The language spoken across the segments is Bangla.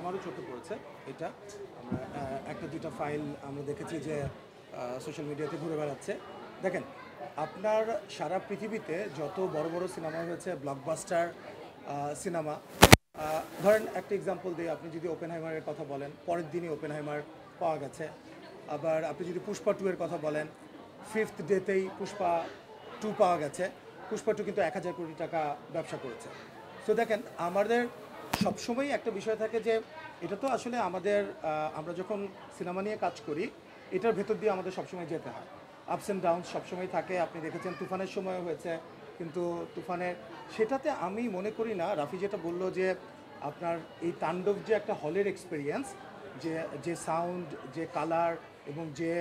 আমারও চোখে পড়েছে এটা। আমরা একটা দুইটা ফাইল আমরা দেখেছি যে সোশ্যাল মিডিয়াতে ঘুরে বেড়াচ্ছে। দেখেন, আপনার সারা পৃথিবীতে যত বড় বড় সিনেমা হয়েছে, ব্লকবাস্টার সিনেমা, ধরেন একটা এক্সাম্পল দিই, আপনি যদি ওপেনহাইমারের কথা বলেন, পরের দিনই ওপেনহাইমার পাওয়া গেছে। আবার আপনি যদি পুষ্পা 2 এর কথা বলেন, 5th ডেতেই পুষ্পা 2 পাওয়া গেছে। পুষ্পা 2 কিন্তু 1000 কোটি টাকা ব্যবসা করেছে। সো দেখেন, আমাদের সবসময়ই একটা বিষয় থাকে যে এটা তো আসলে আমাদের আমরা যখন সিনেমা নিয়ে কাজ করি, এটার ভেতর দিয়ে আমাদের সবসময় যেতে হয়। আপস অ্যান্ড ডাউনস সবসময় থাকে। আপনি দেখেছেন তুফানের সময় হয়েছে, কিন্তু তুফানের সেটাতে আমি মনে করি না, রাফি যেটা বললো যে আপনার এই তাণ্ডব যে একটা হলের এক্সপিরিয়েন্স, যে যে সাউন্ড, যে কালার এবং যে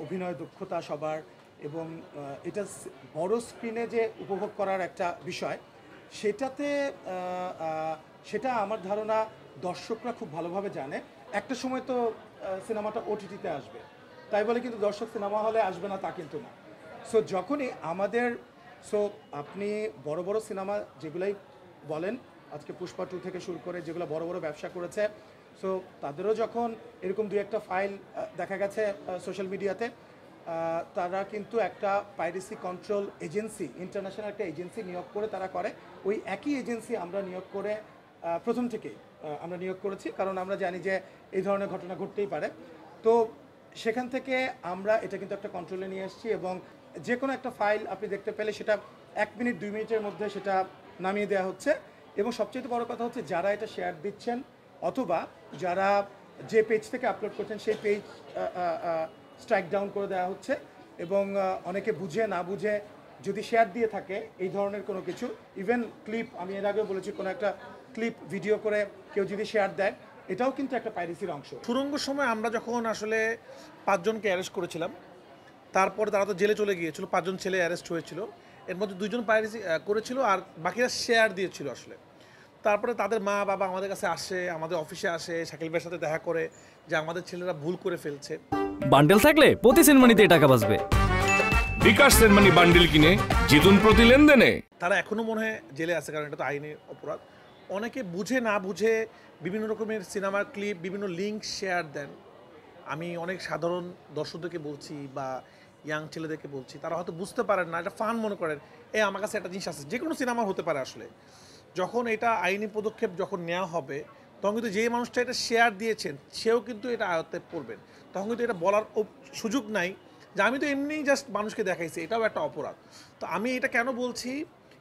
অভিনয় দক্ষতা সবার, এবং এটা বড় স্ক্রিনে যে উপভোগ করার একটা বিষয়, সেটাতে সেটা আমার ধারণা দর্শকরা খুব ভালোভাবে জানে। একটা সময় তো সিনেমাটা ওটিটিতে আসবে, তাই বলে কিন্তু দর্শক সিনেমা হলে আসবে না তা কিন্তু না। সো যখনই আমাদের আপনি বড় বড় সিনেমা যেগুলাই বলেন, আজকে পুষ্পা 2 থেকে শুরু করে যেগুলো বড় বড় ব্যবসা করেছে, সো তাদেরও যখন এরকম দু একটা ফাইল দেখা গেছে সোশ্যাল মিডিয়াতে, তারা কিন্তু একটা পাইরেসি কন্ট্রোল এজেন্সি, ইন্টারন্যাশনাল একটা এজেন্সি নিয়োগ করে তারা করে। ওই একই এজেন্সি আমরা নিয়োগ করে প্রথম থেকেই আমরা নিয়োগ করেছি, কারণ আমরা জানি যে এই ধরনের ঘটনা ঘটতেই পারে। তো সেখান থেকে আমরা এটা কিন্তু একটা কন্ট্রোলে নিয়ে এসেছি, এবং যে কোনো একটা ফাইল আপনি দেখতে পেলে সেটা 1 মিনিট 2 মিনিটের মধ্যে সেটা নামিয়ে দেওয়া হচ্ছে। এবং সবচেয়ে বড় কথা হচ্ছে, যারা এটা শেয়ার দিচ্ছেন অথবা যারা যে পেজ থেকে আপলোড করছেন সেই পেজ স্ট্রাইক ডাউন করে দেওয়া হচ্ছে। এবং অনেকে বুঝে না বুঝে যদি শেয়ার দিয়ে থাকে এই ধরনের কোনো কিছু, ইভেন ক্লিপ, আমি এর আগেও বলেছি, কোনো একটা ক্লিপ ভিডিও করে কেউ যদি শেয়ার দেয়, এটাও কিন্তু একটা পাইরেসির অংশ। সুরঙ্গের সময় আমরা যখন আসলে 5 জনকে অ্যারেস্ট করেছিলাম, তারপরে তারা তো জেলে চলে গিয়েছিল, 5 জন ছেলে অ্যারেস্ট হয়েছিল, এর মধ্যে 2 জন পাইরেসি করেছিল আর বাকিরা শেয়ার দিয়েছিল আসলে। তারপরে তাদের মা বাবা আমাদের কাছে আসে, আমাদের অফিসে আসে, শাকিল ভাইয়ের সাথে দেখা করে যে আমাদের ছেলেরা ভুল করে ফেলছে। বান্ডেল থাকলে প্রতি সেনমানিতে টাকা বাঁচবে। বিকাশ সেনমানি বান্ডেল কিনে জিতুন প্রতি লেনদেনে। তারা এখনও মনে হয় জেলে আছে, কারণ এটা তো আইনি অপরাধ। অনেকে বুঝে না বুঝে বিভিন্ন রকমের সিনেমার ক্লিপ, বিভিন্ন লিঙ্ক শেয়ার দেন। আমি অনেক সাধারণ দর্শকদেরকে বলছি বা ইয়াং ছেলেদেরকে বলছি, তারা হয়তো বুঝতে পারেন না, এটা ফান মনে করেন, আমার কাছে একটা জিনিস আছে, যে কোনো সিনেমার হতে পারে আসলে। যখন এটা আইনি পদক্ষেপ যখন নেওয়া হবে, তখন কিন্তু যে মানুষটা এটা শেয়ার দিয়েছেন সেও কিন্তু এটা আয়ত্তে পড়বেন। তখন কিন্তু এটা বলার সুযোগ নাই যে আমি তো এমনিই জাস্ট মানুষকে দেখাইছি, এটাও একটা অপরাধ। তো আমি এটা কেন বলছি,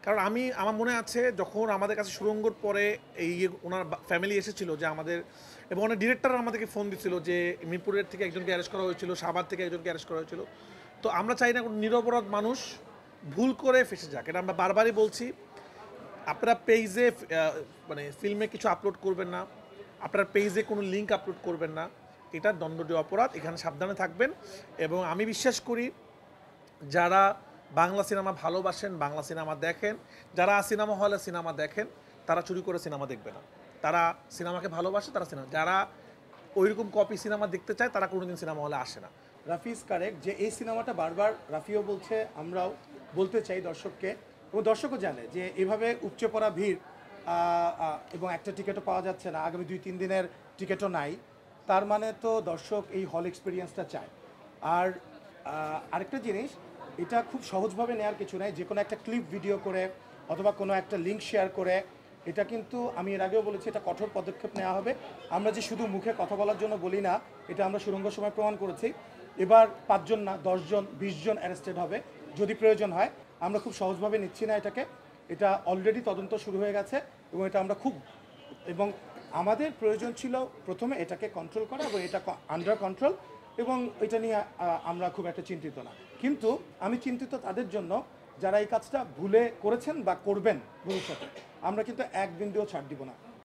কারণ আমার মনে আছে যখন আমাদের কাছে সুরঙ্গর পরে এই ওনার ফ্যামিলি এসেছিল, যে আমাদের এবং অনেক ডিরেক্টর আমাদেরকে ফোন দিচ্ছিল যে মিরপুরের থেকে একজনকে অ্যারেস্ট করা হয়েছিল, সাভার থেকে একজনকে অ্যারেস্ট করা হয়েছিল। তো আমরা চাই না কোনো নিরপরাধ মানুষ ভুল করে ফেসে যাক, এটা আমরা বারবারই বলছি। আপনারা পেজে মানে ফিল্মে কিছু আপলোড করবেন না, আপনার পেজে কোনো লিঙ্ক আপলোড করবেন না, এটা দণ্ডনীয় অপরাধ, এখানে সাবধানে থাকবেন। এবং আমি বিশ্বাস করি যারা বাংলা সিনেমা ভালোবাসেন, বাংলা সিনেমা দেখেন, যারা সিনেমা হলে সিনেমা দেখেন, তারা চুরি করে সিনেমা দেখবে না। তারা সিনেমাকে ভালোবাসে, তারা সিনেমা, যারা ওইরকম কপি সিনেমা দেখতে চায় তারা কোনোদিন সিনেমা হলে আসে না। রাফিজ কারেক্ট যে এই সিনেমাটা বারবার রাফিও বলছে, আমরাও বলতে চাই দর্শককে, এবং দর্শকও জানে যে এভাবে উপচে পড়া ভিড় এবং একটা টিকিটও পাওয়া যাচ্ছে না, আগামী 2-3 দিনের টিকিটও নাই, তার মানে তো দর্শক এই হল এক্সপিরিয়েন্সটা চায়। আর আরেকটা জিনিস, এটা খুব সহজভাবে নেওয়ার কিছু নাই, যে কোনো একটা ক্লিপ ভিডিও করে অথবা কোনো একটা লিঙ্ক শেয়ার করে, এটা কিন্তু আমি এর আগেও বলেছি, এটা কঠোর পদক্ষেপ নেওয়া হবে। আমরা যে শুধু মুখে কথা বলার জন্য বলি না, এটা আমরা সুরঙ্গের সময় প্রমাণ করেছি। এবার 5 জন না 10 জন 20 জন অ্যারেস্টেড হবে যদি প্রয়োজন হয়। আমরা খুব সহজভাবে নিচ্ছি না এটাকে, এটা অলরেডি তদন্ত শুরু হয়ে গেছে, এবং এটা আমরা এবং আমাদের প্রয়োজন ছিল প্রথমে এটাকে কন্ট্রোল করা, এবং এটা আন্ডার কন্ট্রোল, এবং এটা নিয়ে আমরা খুব একটা চিন্তিত না। কিন্তু আমি চিন্তিত তাদের জন্য যারা এই কাজটা ভুলে করেছেন বা করবেন ভবিষ্যতে। আমরা কিন্তু এক বিন্দুও ছাড় দিব না।